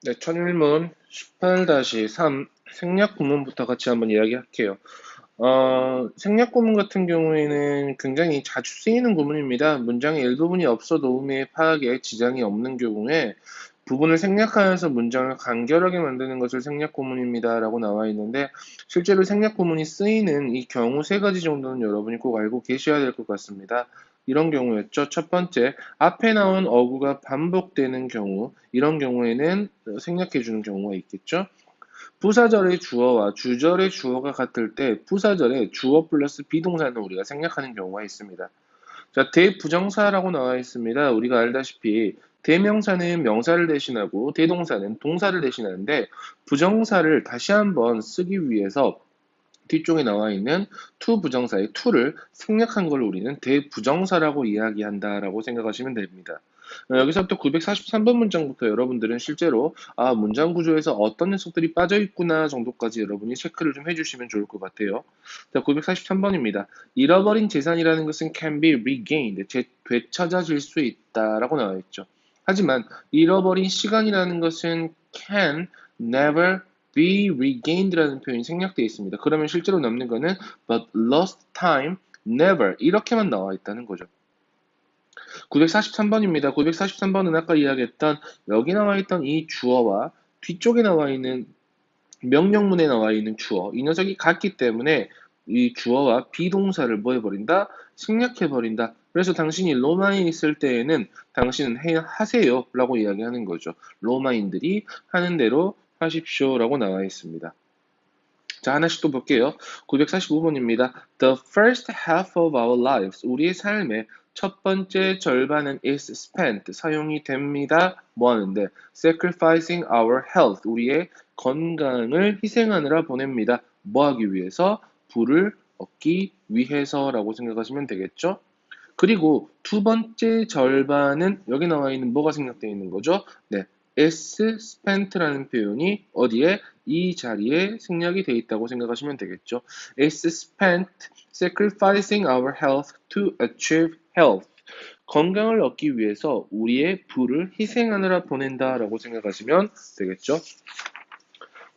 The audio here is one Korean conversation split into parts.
네, 천일문 18-3 생략 구문부터 같이 한번 이야기할게요. 생략 구문 같은 경우에는 굉장히 자주 쓰이는 구문입니다. 문장의 일부분이 없어 도움의 파악에 지장이 없는 경우에 부분을 생략하여서 문장을 간결하게 만드는 것을 생략 구문입니다. 라고 나와 있는데 실제로 생략 구문이 쓰이는 이 경우 세 가지 정도는 여러분이 꼭 알고 계셔야 될 것 같습니다. 이런 경우였죠. 첫 번째, 앞에 나온 어구가 반복되는 경우, 이런 경우에는 생략해 주는 경우가 있겠죠. 부사절의 주어와 주절의 주어가 같을 때 부사절의 주어 플러스 비동사는 우리가 생략하는 경우가 있습니다. 자, 대부정사라고 나와 있습니다. 우리가 알다시피 대명사는 명사를 대신하고 대동사는 동사를 대신하는데 부정사를 다시 한번 쓰기 위해서 뒤쪽에 나와 있는 to 부정사의 to를 생략한 걸 우리는 대부정사라고 이야기한다라고 생각하시면 됩니다. 여기서부터 943번 문장부터 여러분들은 실제로 문장 구조에서 어떤 녀석들이 빠져 있구나 정도까지 여러분이 체크를 좀 해주시면 좋을 것 같아요. 자, 943번입니다. 잃어버린 재산이라는 것은 can be regained, 되찾아질 수 있다라고 나와 있죠. 하지만 잃어버린 시간이라는 것은 can never be regained라는 표현이 생략되어 있습니다. 그러면 실제로 남는 거는 but lost time, never 이렇게만 나와 있다는 거죠. 943번입니다. 943번은 아까 이야기했던 여기 나와 있던 이 주어와 뒤쪽에 나와 있는 명령문에 나와 있는 주어, 이 녀석이 같기 때문에 이 주어와 비동사를 뭐 해버린다? 생략해버린다. 그래서 당신이 로마에 있을 때에는 당신은 하세요 라고 이야기하는 거죠. 로마인들이 하는 대로 하십시오 라고 나와 있습니다. 자, 하나씩 또 볼게요. 945번입니다. The first half of our lives. 우리의 삶의 첫 번째 절반은 is spent. 사용이 됩니다. 뭐 하는데? Sacrificing our health. 우리의 건강을 희생하느라 보냅니다. 뭐 하기 위해서? 부를 얻기 위해서라고 생각하시면 되겠죠? 그리고 두 번째 절반은 여기 나와 있는 뭐가 생략되어 있는 거죠? 네, is spent라는 표현이 어디에? 이 자리에 생략이 되어 있다고 생각하시면 되겠죠. is spent sacrificing our health to achieve health. 건강을 얻기 위해서 우리의 부를 희생하느라 보낸다라고 생각하시면 되겠죠.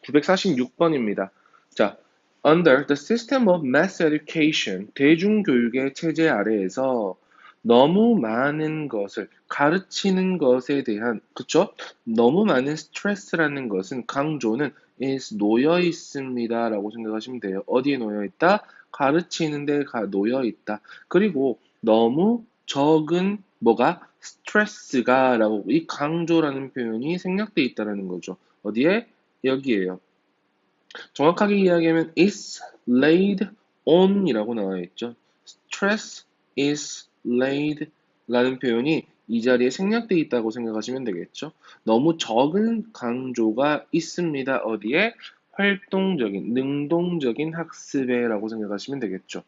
946번입니다. 자, Under the system of mass education, 대중교육의 체제 아래에서 너무 많은 것을 가르치는 것에 대한, 그쵸? 너무 많은 스트레스라는 것은 강조는 is 놓여 있습니다. 라고 생각하시면 돼요. 어디에 놓여 있다? 가르치는 데 놓여 있다. 그리고 너무 적은 뭐가? 스트레스가 라고 이 강조라는 표현이 생략되어 있다는 거죠. 어디에? 여기에요. 정확하게 이야기하면 is laid on 이라고 나와 있죠. stress is laid 라는 표현이 이 자리에 생략되어 있다고 생각하시면 되겠죠. 너무 적은 강조가 있습니다. 어디에? 활동적인, 능동적인 학습에 라고 생각하시면 되겠죠.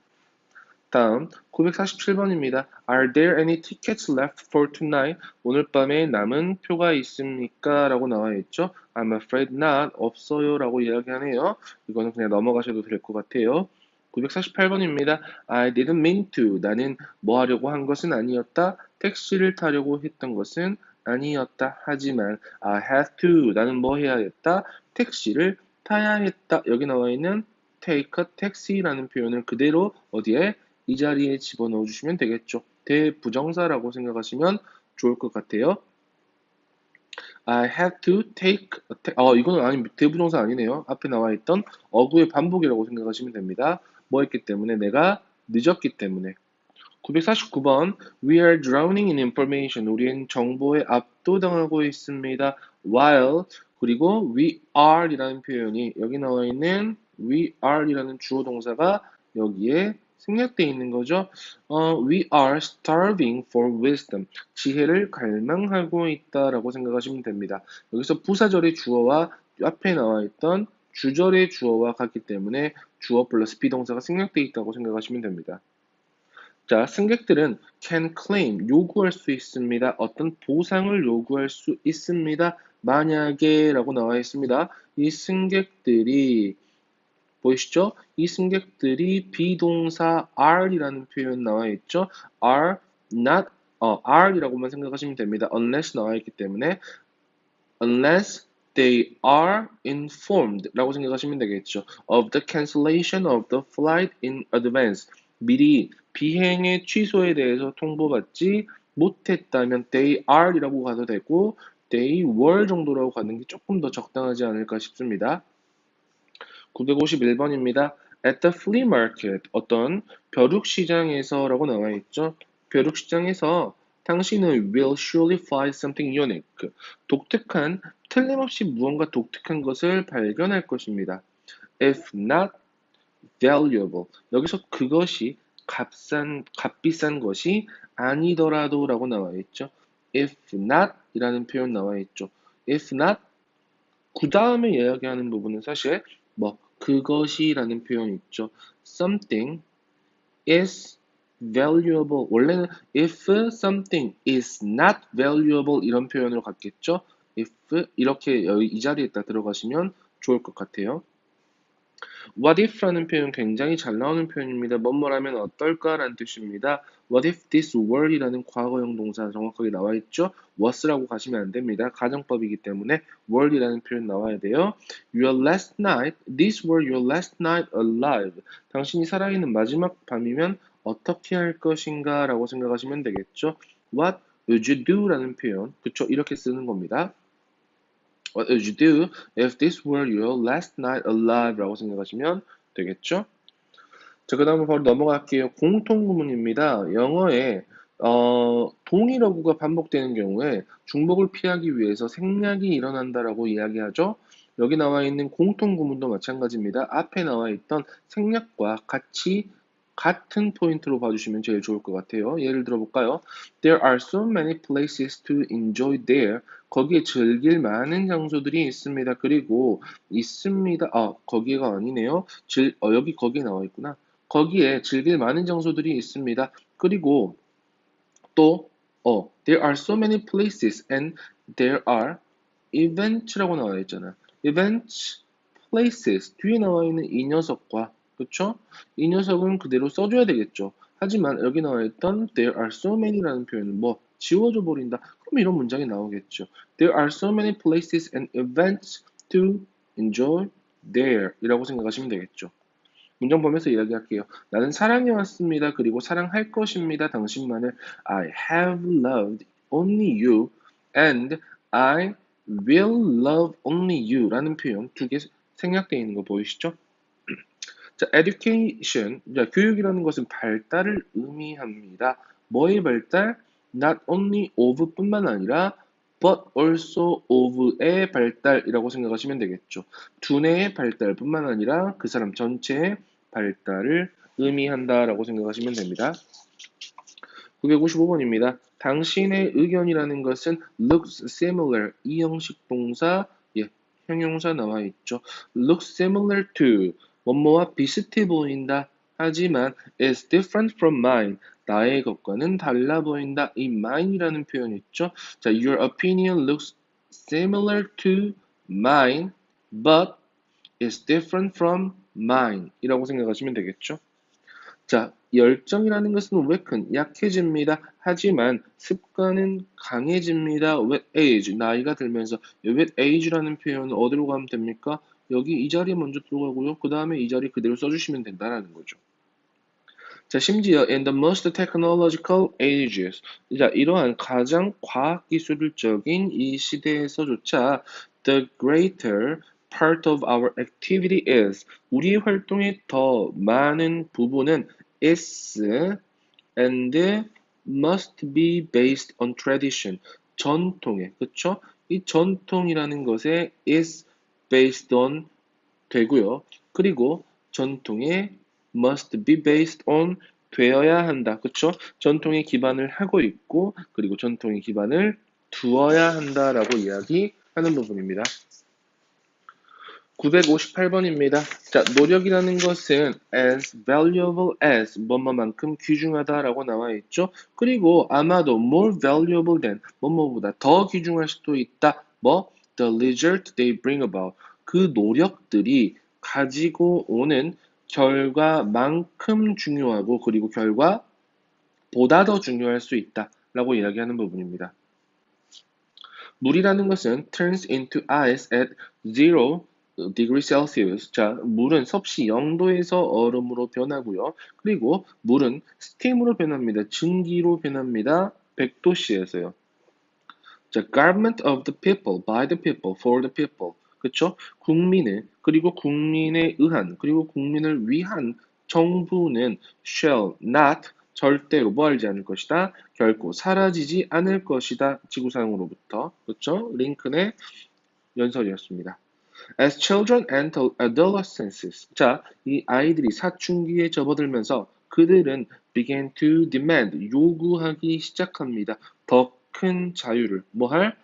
다음 947번입니다. Are there any tickets left for tonight? 오늘 밤에 남은 표가 있습니까? 라고 나와 있죠. I'm afraid not. 없어요. 라고 이야기하네요. 이거는 그냥 넘어가셔도 될 것 같아요. 948번입니다. I didn't mean to. 나는 뭐 하려고 한 것은 아니었다. 택시를 타려고 했던 것은 아니었다. 하지만 I had to. 나는 뭐 해야 했다. 택시를 타야 했다. 여기 나와 있는 take a taxi라는 표현을 그대로 어디에? 이 자리에 집어넣어 주시면 되겠죠. 대부정사라고 생각하시면 좋을 것 같아요. I had to take 이거는 아니 대부정사 아니네요. 앞에 나와 있던 어구의 반복이라고 생각하시면 됩니다. 뭐 했기 때문에 내가 늦었기 때문에. 949번 We are drowning in information. 우리는 정보에 압도당하고 있습니다. While 그리고 we are 이라는 표현이 여기 나와 있는 we are 이라는 주어 동사가 여기에 생략되어 있는 거죠. We are starving for wisdom. 지혜를 갈망하고 있다라고 생각하시면 됩니다. 여기서 부사절의 주어와 앞에 나와 있던 주절의 주어와 같기 때문에 주어 플러스 비동사가 생략되어 있다고 생각하시면 됩니다. 자, 승객들은 can claim, 요구할 수 있습니다. 어떤 보상을 요구할 수 있습니다. 만약에 라고 나와 있습니다. 이 승객들이 보이시죠? 이 승객들이 비동사 are이라는 표현 나와 있죠. are are이라고만 생각하시면 됩니다. unless 나와 있기 때문에 unless They are informed 라고 생각하시면 되겠죠. Of the cancellation of the flight in advance. 미리 비행의 취소에 대해서 통보받지 못했다면 they are 이라고 가도 되고 they were 정도라고 가는 게 조금 더 적당하지 않을까 싶습니다. 951번입니다. At the flea market, 어떤 벼룩시장에서 라고 나와 있죠. 벼룩시장에서 당신은 will surely find something unique. 독특한, 틀림없이 무언가 독특한 것을 발견할 것입니다. If not valuable. 여기서 그것이 값비싼 것이 아니더라도 라고 나와 있죠. If not 이라는 표현 나와 있죠. If not 그 다음에 이야기하는 부분은 사실 뭐 그것이라는 표현 있죠. Something is valuable. 원래는 if something is not valuable 이런 표현으로 갔겠죠. if 이렇게 이 자리에다 들어가시면 좋을 것 같아요. What if라는 표현 굉장히 잘 나오는 표현입니다. 뭐뭐라면 어떨까라는 뜻입니다. What if this were이라는 과거형 동사 정확하게 나와 있죠? was라고 가시면 안 됩니다. 가정법이기 때문에 were이라는 표현 나와야 돼요. Your last night, these were your last night alive. 당신이 살아있는 마지막 밤이면 어떻게 할 것인가 라고 생각하시면 되겠죠. What would you do? 라는 표현, 그쵸? 이렇게 쓰는 겁니다. What would you do if this were your last night alive? 라고 생각하시면 되겠죠? 자, 그 다음에 바로 넘어갈게요. 공통구문입니다. 영어에 동일어구가 반복되는 경우에 중복을 피하기 위해서 생략이 일어난다라고 이야기하죠. 여기 나와 있는 공통구문도 마찬가지입니다. 앞에 나와 있던 생략과 같은 포인트로 봐주시면 제일 좋을 것 같아요. 예를 들어 볼까요? There are so many places to enjoy there. 거기에 즐길 많은 장소들이 있습니다. 그리고 있습니다. 거기가 아니네요. 여기 거기에 나와 있구나. 거기에 즐길 많은 장소들이 있습니다. 그리고 또 there are so many places and there are events라고 나와 있잖아. events, places 뒤에 나와 있는 이 녀석과 그쵸? 이 녀석은 그대로 써줘야 되겠죠. 하지만 여기 나와 있던 there are so many라는 표현은 뭐 지워져 버린다. 그럼 이런 문장이 나오겠죠. There are so many places and events to enjoy there 이라고 생각하시면 되겠죠. 문장 보면서 이야기할게요. 나는 사랑해왔습니다. 그리고 사랑할 것입니다. 당신만을. I have loved only you and I will love only you 라는 표현 두 개 생략되어 있는 거 보이시죠? 자, education, 자, 교육이라는 것은 발달을 의미합니다. 뭐의 발달? Not only of 뿐만 아니라 but also of의 발달이라고 생각하시면 되겠죠. 두뇌의 발달뿐만 아니라 그 사람 전체의 발달을 의미한다라고 생각하시면 됩니다. 955번입니다. 당신의 의견이라는 것은 looks similar 이 형식 동사 형용사 나와 있죠. looks similar to 뭐뭐와 비슷해 보인다. 하지만 is different from mine 나의 것과는 달라 보인다. 이 mine이라는 표현 있죠. 자, your opinion looks similar to mine but is different from mine 이라고 생각하시면 되겠죠. 자, 열정이라는 것은 weaken, 약해집니다. 하지만 습관은 강해집니다. with age, 나이가 들면서 with age라는 표현은 어디로 가면 됩니까? 여기 이 자리에 먼저 들어가고요. 그 다음에 이 자리 그대로 써주시면 된다라는 거죠. 자, 심지어 in the most technological ages, 자, 이러한 가장 과학기술적인 이 시대에서조차 the greater part of our activity is, 우리의 활동의 더 많은 부분은 is and must be based on tradition, 전통에, 그쵸? 이 전통이라는 것에 is based on 되고요. 그리고 전통에 must be based on 되어야 한다. 그쵸? 전통에 기반을 하고 있고 그리고 전통에 기반을 두어야 한다라고 이야기하는 부분입니다. 958번입니다. 자, 노력이라는 것은 as valuable as 뭐뭐만큼 귀중하다라고 나와 있죠. 그리고 아마도 more valuable than 뭐뭐보다 더 귀중할 수도 있다. 뭐 the result they bring about 그 노력들이 가지고 오는 결과만큼 중요하고 그리고 결과보다 더 중요할 수 있다라고 이야기하는 부분입니다. 물이라는 것은 turns into ice at 0 degree Celsius. 자, 물은 섭씨 0도에서 얼음으로 변하고요. 그리고 물은 스팀으로 변합니다. 증기로 변합니다. 100도씨에서요. 자, government of the people, by the people, for the people. 그쵸? 국민을, 그리고 국민에 의한, 그리고 국민을 위한 정부는 shall not, 절대로 뭐 하지 않을 것이다? 결코 사라지지 않을 것이다. 지구상으로부터. 그쵸? 링컨의 연설이었습니다. As children enter adolescence. 자, 이 아이들이 사춘기에 접어들면서 그들은 began to demand, 요구하기 시작합니다. 더 큰 자유를, 뭐 할?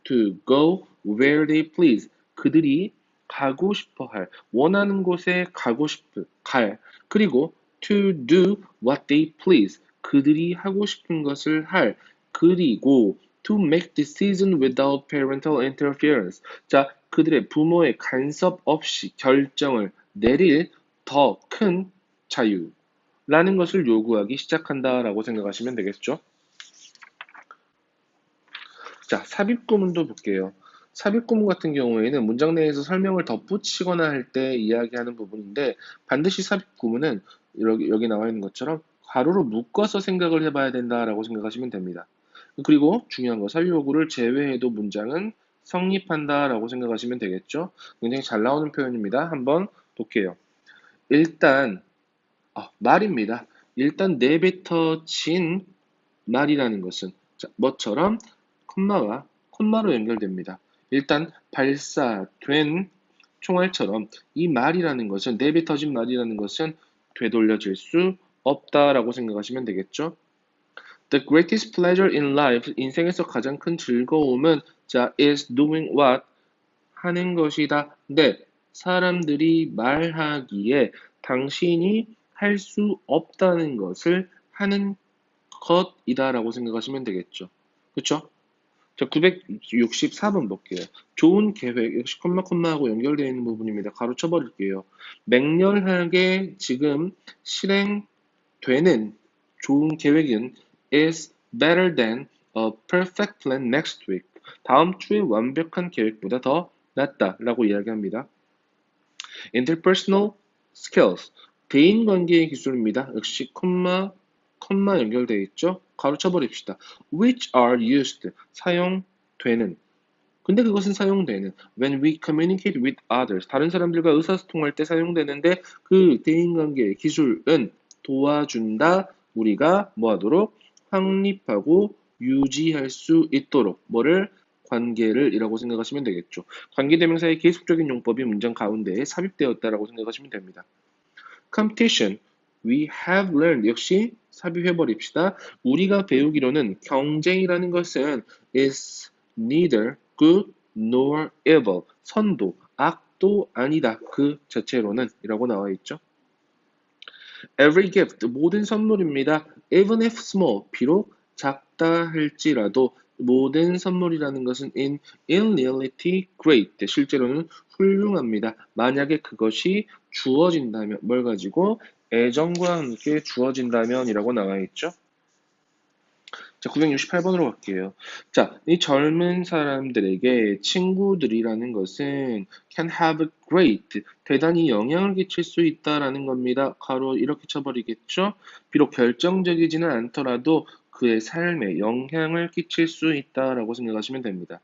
To go where they please. 그들이 가고 싶어 할, 원하는 곳에 가고 싶을, 갈. 그리고 to do what they please. 그들이 하고 싶은 것을 할. 그리고 to make decision without parental interference. 자, 그들의 부모의 간섭 없이 결정을 내릴 더 큰 자유라는 것을 요구하기 시작한다라고 생각하시면 되겠죠. 자, 삽입구문도 볼게요. 삽입구문 같은 경우에는 문장 내에서 설명을 덧붙이거나 할 때 이야기하는 부분인데 반드시 삽입구문은 여기 나와 있는 것처럼 괄호로 묶어서 생각을 해봐야 된다라고 생각하시면 됩니다. 그리고 중요한 거, 사유어구를 제외해도 문장은 성립한다라고 생각하시면 되겠죠. 굉장히 잘 나오는 표현입니다. 한번 볼게요. 일단 말입니다. 일단 내뱉어진 말이라는 것은 자, 뭐처럼 콤마와 콤마로 연결됩니다. 일단 발사된 총알처럼 이 말이라는 것은 내뱉어진 말이라는 것은 되돌려질 수 없다라고 생각하시면 되겠죠. The greatest pleasure in life, 인생에서 가장 큰 즐거움은 자, is doing what? 하는 것이다. 네, 사람들이 말하기에 당신이 할 수 없다는 것을 하는 것이다라고 생각하시면 되겠죠. 그렇죠? 자, 964번 볼게요. 좋은 계획, 역시 콤마하고 연결되어 있는 부분입니다. 가로쳐 버릴게요. 맹렬하게 지금 실행되는 좋은 계획은 is better than a perfect plan next week. 다음 주에 완벽한 계획보다 더 낫다라고 이야기합니다. Interpersonal skills, 대인관계의 기술입니다. 역시 콤마 연결되어 있죠. 가로쳐 버립시다. Which are used, 사용되는. 근데 그것은 사용되는 when we communicate with others, 다른 사람들과 의사소통할 때 사용되는데 그 대인관계의 기술은 도와준다. 우리가 뭐하도록 확립하고 유지할 수 있도록 뭐를 관계를 이라고 생각하시면 되겠죠. 관계대명사의 계속적인 용법이 문장 가운데에 삽입되었다라고 생각하시면 됩니다. Competition, we have learned, 역시 삽입해버립시다. 우리가 배우기로는 경쟁이라는 것은 is neither good nor evil, 선도, 악도 아니다. 그 자체로는 이라고 나와 있죠. Every gift, 모든 선물입니다. Even if small, 비록 작다 할지라도 모든 선물이라는 것은 in reality great, 실제로는 훌륭합니다. 만약에 그것이 주어진다면, 뭘 가지고? 애정과 함께 주어진다면 이라고 나와 있죠. 자, 968번으로 갈게요. 자, 이 젊은 사람들에게 친구들이라는 것은 can have great, 대단히 영향을 끼칠 수 있다라는 겁니다. 가로 이렇게 쳐버리겠죠? 비록 결정적이지는 않더라도 그의 삶에 영향을 끼칠 수 있다라고 생각하시면 됩니다.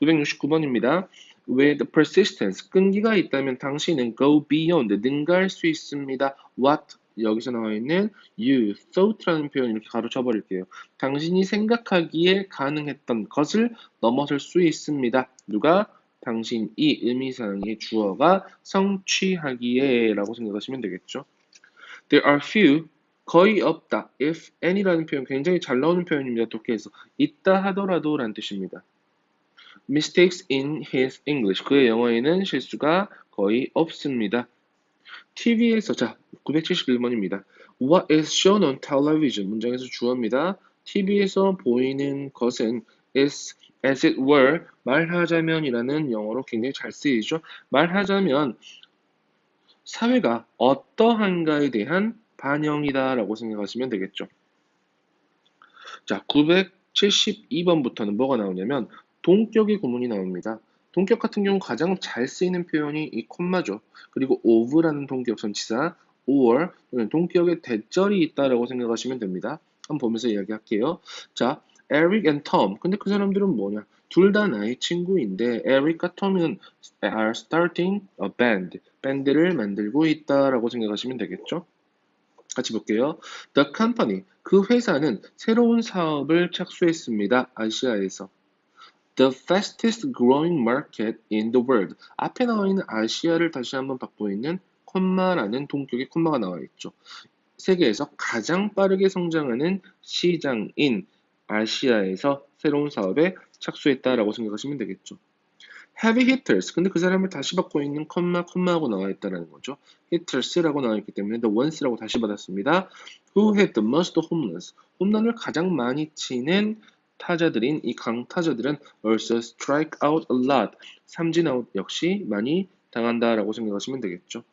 969번입니다. With persistence, 끈기가 있다면 당신은 go beyond, 능가할 수 있습니다. What? 여기서 나와 있는 you thought라는 표현 이렇게 가로쳐 버릴게요. 당신이 생각하기에 가능했던 것을 넘어설 수 있습니다. 누가? 당신이 의미상의 주어가 성취하기에 라고 생각하시면 되겠죠. There are few, 거의 없다. If any라는 표현 굉장히 잘 나오는 표현입니다. 독해에서 있다 하더라도 라는 뜻입니다. Mistakes in his English. 그의 영어에는 실수가 거의 없습니다. TV에서, 자, 971번입니다. What is shown on television? 문장에서 주어입니다. TV에서 보이는 것은 is, as it were, 말하자면이라는 영어로 굉장히 잘 쓰이죠. 말하자면 사회가 어떠한가에 대한 반영이다라고 생각하시면 되겠죠. 자, 972번부터는 뭐가 나오냐면 동격의 구문이 나옵니다. 동격 같은 경우 가장 잘 쓰이는 표현이 이 콤마죠. 그리고 of라는 동격 전치사, or 또는 동격의 대절이 있다라고 생각하시면 됩니다. 한번 보면서 이야기할게요. 자, Eric and Tom. 근데 그 사람들은 뭐냐? 둘 다 나의 친구인데 Eric과 Tom은 are starting a band. 밴드를 만들고 있다라고 생각하시면 되겠죠? 같이 볼게요. The company. 그 회사는 새로운 사업을 착수했습니다. 아시아에서. The fastest growing market in the world. 앞에 나와 있는 아시아를 다시 한번 받고 있는 콤마라는 동격의 콤마가 나와 있죠. 세계에서 가장 빠르게 성장하는 시장인 아시아에서 새로운 사업에 착수했다라고 생각하시면 되겠죠. Heavy hitters. 근데 그 사람을 다시 받고 있는 콤마하고 나와 있다는 거죠. hitters라고 나와 있기 때문에 the ones라고 다시 받았습니다. Who hit the most home runs. 홈런을 가장 많이 치는 타자들인 이 강타자들은 also strike out a lot. 삼진 아웃 역시 많이 당한다라고 생각하시면 되겠죠.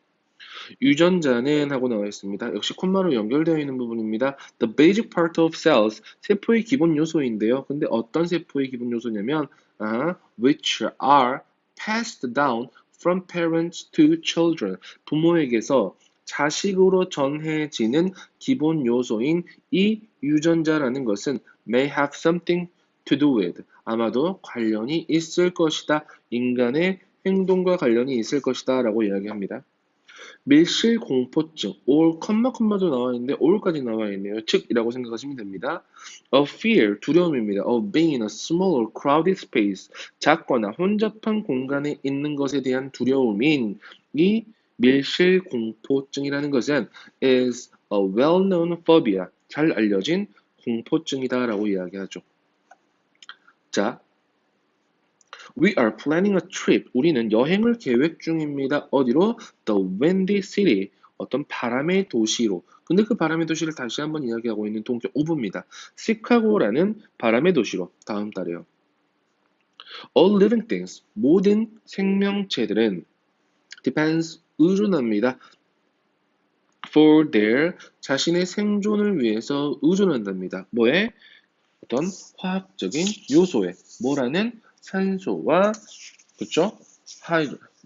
유전자는 하고 나와 있습니다. 역시 콤마로 연결되어 있는 부분입니다. The basic part of cells, 세포의 기본 요소인데요. 근데 어떤 세포의 기본 요소냐면 which are passed down from parents to children. 부모에게서 자식으로 전해지는 기본 요소인 이 유전자라는 것은 may have something to do with. 아마도 관련이 있을 것이다. 인간의 행동과 관련이 있을 것이다 라고 이야기합니다. 밀실공포증, 콤마도 나와 있는데 all까지 나와 있네요. 즉이라고 생각하시면 됩니다. A fear, 두려움입니다. Of being in a small or crowded space, 작거나 혼잡한 공간에 있는 것에 대한 두려움인 이 밀실공포증이라는 것은 is a well-known phobia, 잘 알려진 공포증이다라고 이야기하죠. 자, We are planning a trip. 우리는 여행을 계획 중입니다. 어디로? The Windy City. 어떤 바람의 도시로. 근데 그 바람의 도시를 다시 한번 이야기하고 있는 동격 오브입니다. 시카고라는 바람의 도시로. 다음 달에요. All living things. 모든 생명체들은 depends 의존합니다. For their 자신의 생존을 위해서 의존한답니다. 뭐에? 어떤 화학적인 요소에. 뭐라는? 산소와 그쵸?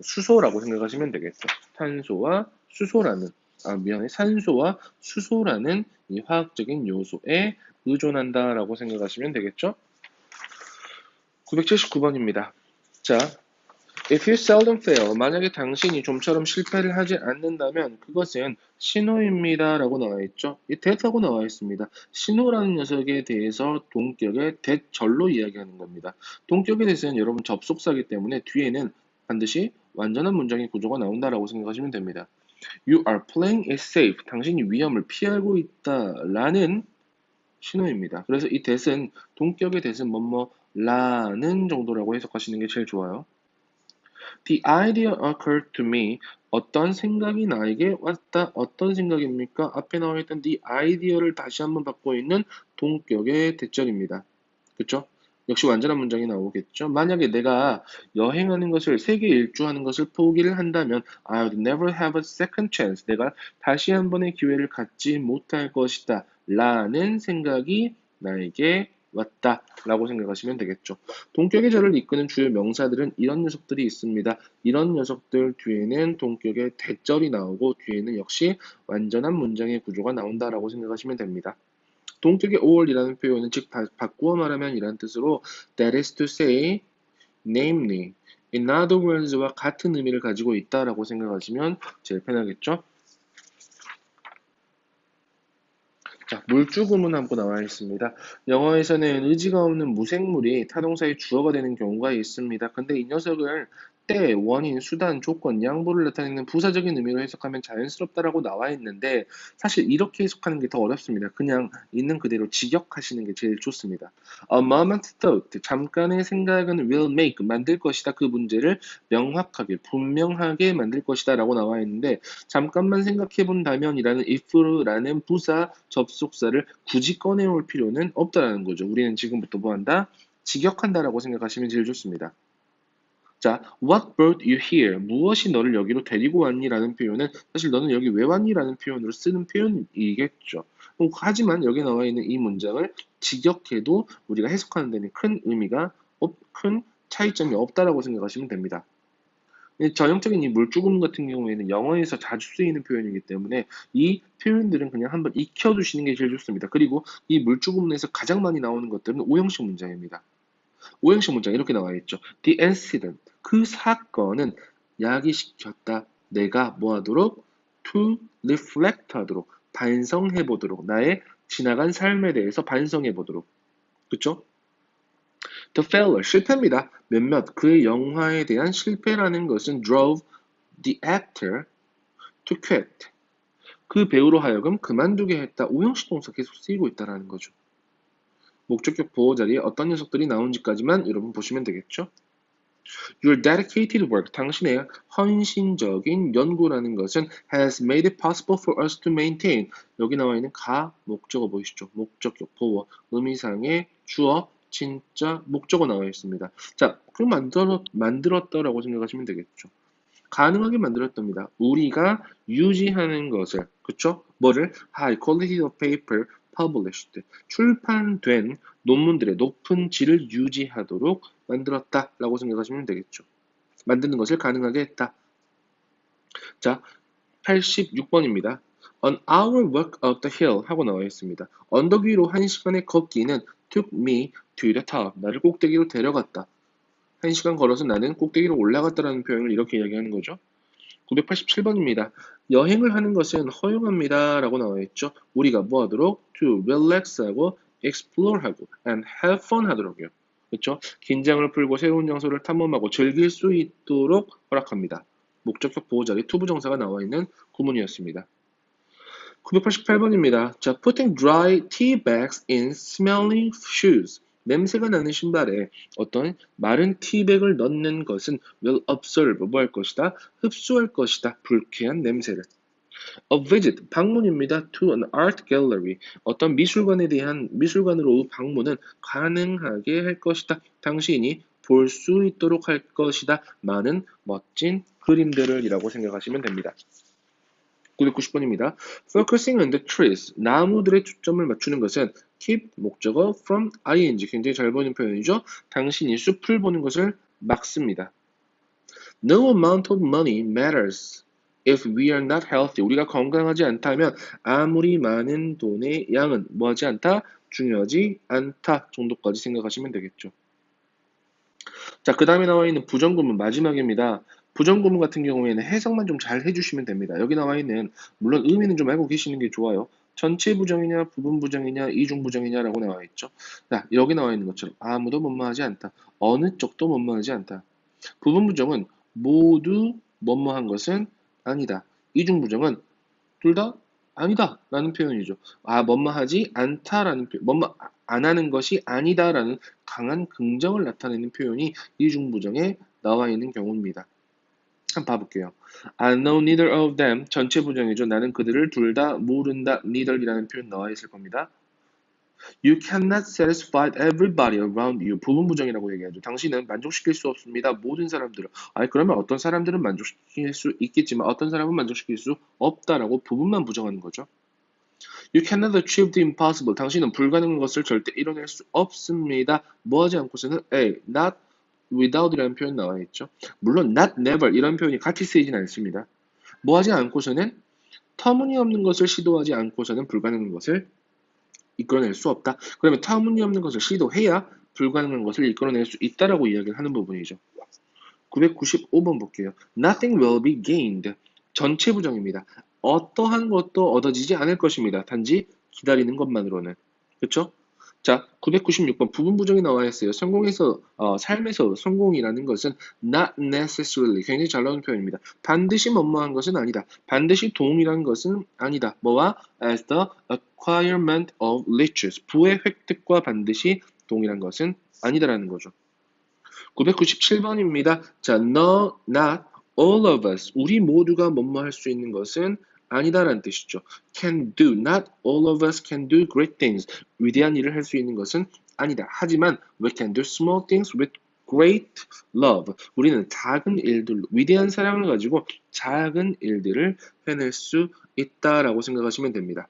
수소라고 생각하시면 되겠죠. 탄소와 수소라는 산소와 수소라는 이 화학적인 요소에 의존한다라고 생각하시면 되겠죠. 979번입니다. 자, if you seldom fail, 만약에 당신이 좀처럼 실패를 하지 않는다면 그것은 신호입니다 라고 나와 있죠. 이 that하고 나와 있습니다. 신호라는 녀석에 대해서 동격의 that절로 이야기하는 겁니다. 동격에 대해서는 여러분 접속사이기 때문에 뒤에는 반드시 완전한 문장의 구조가 나온다라고 생각하시면 됩니다. You are playing it safe. 당신이 위험을 피하고 있다라는 신호입니다. 그래서 이 that은 동격의 that은 뭐뭐라는 정도라고 해석하시는 게 제일 좋아요. The idea occurred to me. 어떤 생각이 나에게 왔다. 어떤 생각입니까? 앞에 나와 있던 the idea를 다시 한번 받고 있는 동격의 대절입니다. 그쵸? 역시 완전한 문장이 나오겠죠. 만약에 내가 여행하는 것을 세계 일주하는 것을 포기를 한다면 I would never have a second chance. 내가 다시 한 번의 기회를 갖지 못할 것이다. 라는 생각이 나에게 왔다. 라고 생각하시면 되겠죠. 동격의 절을 이끄는 주요 명사들은 이런 녀석들이 있습니다. 이런 녀석들 뒤에는 동격의 대절이 나오고 뒤에는 역시 완전한 문장의 구조가 나온다라고 생각하시면 됩니다. 동격의 all이라는 표현은 즉 바꾸어 말하면 이란 뜻으로 that is to say, namely, in other words와 같은 의미를 가지고 있다라고 생각하시면 제일 편하겠죠. 자, 물주구문 한번 나와 있습니다. 영어에서는 의지가 없는 무생물이 타동사의 주어가 되는 경우가 있습니다. 근데 이 녀석을 때, 원인, 수단, 조건, 양보를 나타내는 부사적인 의미로 해석하면 자연스럽다라고 나와 있는데 사실 이렇게 해석하는 게 더 어렵습니다. 그냥 있는 그대로 직역하시는 게 제일 좋습니다. A moment's thought, 잠깐의 생각은 will make, 만들 것이다. 그 문제를 명확하게, 분명하게 만들 것이다 라고 나와 있는데 잠깐만 생각해 본다면이라는 if라는 부사 접속사를 굳이 꺼내올 필요는 없다라는 거죠. 우리는 지금부터 뭐 한다? 직역한다라고 생각하시면 제일 좋습니다. 자, what brought you here? 무엇이 너를 여기로 데리고 왔니? 라는 표현은 사실 너는 여기 왜 왔니? 라는 표현으로 쓰는 표현이겠죠. 하지만 여기 나와 있는 이 문장을 직역해도 우리가 해석하는 데는 큰 의미가 큰 차이점이 없다라고 생각하시면 됩니다. 전형적인 이 물주금 같은 경우에는 영어에서 자주 쓰이는 표현이기 때문에 이 표현들은 그냥 한번 익혀두시는 게 제일 좋습니다. 그리고 이 물주금에서 가장 많이 나오는 것들은 오형식 문장입니다. 오형식 문장 이렇게 나와 있죠. The incident, 그 사건은 야기시켰다. 내가 뭐하도록? To reflect 하도록, 반성해 보도록, 나의 지나간 삶에 대해서 반성해 보도록. 그쵸? The failure, 실패입니다. 몇몇 그의 영화에 대한 실패라는 것은 drove the actor to quit. 그 배우로 하여금 그만두게 했다. 오형식 동사 계속 쓰이고 있다는 거죠. 목적격 보호 자리에 어떤 녀석들이 나온지까지만 여러분 보시면 되겠죠. Your dedicated work, 당신의 헌신적인 연구라는 것은 has made it possible for us to maintain. 여기 나와 있는 가, 목적어 보이시죠? 목적격 보호, 의미상의 주어, 진짜 목적어 나와 있습니다. 자, 그럼 만들었다라고 생각하시면 되겠죠. 가능하게 만들었답니다. 우리가 유지하는 것을, 그쵸? 뭐를? High quality of paper published. 출판된 논문들의 높은 질을 유지하도록 만들었다라고 생각하시면 되겠죠. 만드는 것을 가능하게 했다. 자, 86번입니다. On our walk up the hill 하고 나와 있습니다. 언덕 위로 1시간의 걷기는 took me to the top. 나를 꼭대기로 데려갔다. 1시간 걸어서 나는 꼭대기로 올라갔다라는 표현을 이렇게 이야기하는 거죠. 987번입니다. 여행을 하는 것은 허용합니다. 라고 나와 있죠. 우리가 뭐 하도록? To relax 하고 explore 하고 and have fun 하도록요. 그렇죠? 긴장을 풀고 새로운 장소를 탐험하고 즐길 수 있도록 허락합니다. 목적격 보호자리 투부정사가 나와 있는 구문이었습니다. 988번입니다. 자, putting dry tea bags in smelling shoes. 냄새가 나는 신발에 어떤 마른 티백을 넣는 것은 will absorb, 뭐 할 것이다? 흡수할 것이다. 불쾌한 냄새를. A visit, 방문입니다. To an art gallery, 어떤 미술관으로 방문은 가능하게 할 것이다. 당신이 볼 수 있도록 할 것이다. 많은 멋진 그림들을 이라고 생각하시면 됩니다. 990번입니다. Focusing on the trees, 나무들의 초점을 맞추는 것은 keep 목적어 from ing, 굉장히 잘 보이는 표현이죠. 당신이 숲을 보는 것을 막습니다. No amount of money matters if we are not healthy. 우리가 건강하지 않다면 아무리 많은 돈의 양은 뭐하지 않다? 중요하지 않다 정도까지 생각하시면 되겠죠. 자, 그 다음에 나와 있는 부정구문 마지막입니다. 부정구문 같은 경우에는 해석만 좀 잘 해주시면 됩니다. 여기 나와 있는, 물론 의미는 좀 알고 계시는 게 좋아요. 전체 부정이냐, 부분 부정이냐, 이중 부정이냐라고 나와 있죠. 자, 여기 나와 있는 것처럼 아무도 뭐뭐하지 않다. 어느 쪽도 뭐뭐하지 않다. 부분 부정은 모두 뭐뭐한 것은 아니다. 이중 부정은 둘 다 아니다 라는 표현이죠. 뭐뭐하지 않다라는 표현, 뭐뭐 안 하는 것이 아니다라는 강한 긍정을 나타내는 표현이 이중부정에 나와 있는 경우입니다. 한번 봐볼게요. I know neither of them. 전체 부정이죠. 나는 그들을 둘 다 모른다. neither이라는 표현 나와 있을 겁니다. You cannot satisfy everybody around you. 부분 부정이라고 얘기하죠. 당신은 만족시킬 수 없습니다. 모든 사람들을. 그러면 어떤 사람들은 만족시킬 수 있겠지만 어떤 사람은 만족시킬 수 없다라고 부분만 부정하는 거죠. You cannot achieve the impossible. 당신은 불가능한 것을 절대 이뤄낼 수 없습니다. 뭐하지 않고서는 not without이라는 표현 나와 있죠. 물론 not never 이런 표현이 같이 쓰이진 않습니다. 뭐하지 않고서는 터무니없는 것을 시도하지 않고서는 불가능한 것을 이끌어낼 수 없다. 그러면 터무니없는 것을 시도해야 불가능한 것을 이끌어낼 수 있다라고 이야기를 하는 부분이죠. 995번 볼게요. Nothing will be gained. 전체 부정입니다. 어떠한 것도 얻어지지 않을 것입니다. 단지 기다리는 것만으로는. 그렇죠? 자, 996번 부분 부정이 나와 있어요. 삶에서 성공이라는 것은 not necessarily, 굉장히 잘 나오는 표현입니다. 반드시 뭐뭐한 것은 아니다. 반드시 동일한 것은 아니다. 뭐와? As the acquirement of riches. 부의 획득과 반드시 동일한 것은 아니다라는 거죠. 997번입니다. 자, no, not all of us. 우리 모두가 뭐뭐 할 수 있는 것은 아니다라는 뜻이죠. Can do. Not all of us can do great things. 위대한 일을 할 수 있는 것은 아니다. 하지만 we can do small things with great love. 우리는 작은 일들로, 위대한 사랑을 가지고 작은 일들을 해낼 수 있다라고 생각하시면 됩니다.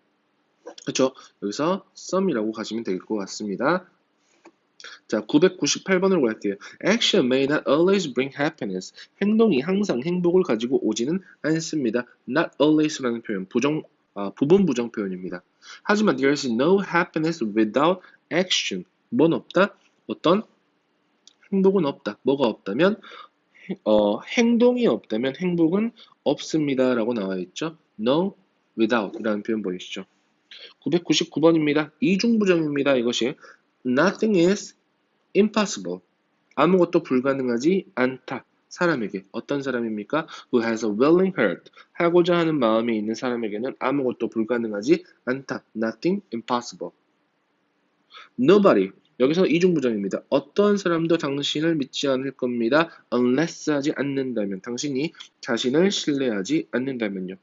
그렇죠? 여기서 some이라고 가시면 될 것 같습니다. 자, 998번으로 갈게요. Action may not always bring happiness. 행동이 항상 행복을 가지고 오지는 않습니다. Not always라는 표현, 부분 부정 표현입니다. 하지만 there is no happiness without action. 뭔 없다? 어떤 행복은 없다. 뭐가 없다면 행동이 없다면 행복은 없습니다. 라고 나와 있죠. No, without 이라는 표현 보이시죠? 999번입니다. 이중부정입니다. 이것이 Nothing is impossible. 아무것도 불가능하지 않다. 사람에게. 어떤 사람입니까? Who has a willing heart. 하고자 하는 마음이 있는 사람에게는 아무것도 불가능하지 않다. Nothing impossible. Nobody. 여기서 이중부정입니다. 어떤 사람도 당신을 믿지 않을 겁니다. Unless 하지 않는다면. 당신이 자신을 신뢰하지 않는다면요.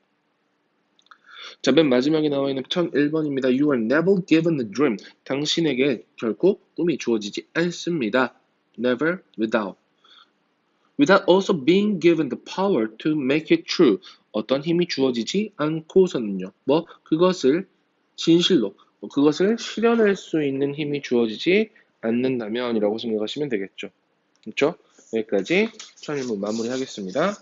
자, 맨 마지막에 나와 있는 1001번입니다. You are never given a dream. 당신에게 결코 꿈이 주어지지 않습니다. Never, without. Without also being given the power to make it true. 어떤 힘이 주어지지 않고서는요. 그것을 진실로, 그것을 실현할 수 있는 힘이 주어지지 않는다면 이라고 생각하시면 되겠죠. 그렇죠? 여기까지 1001번 마무리하겠습니다.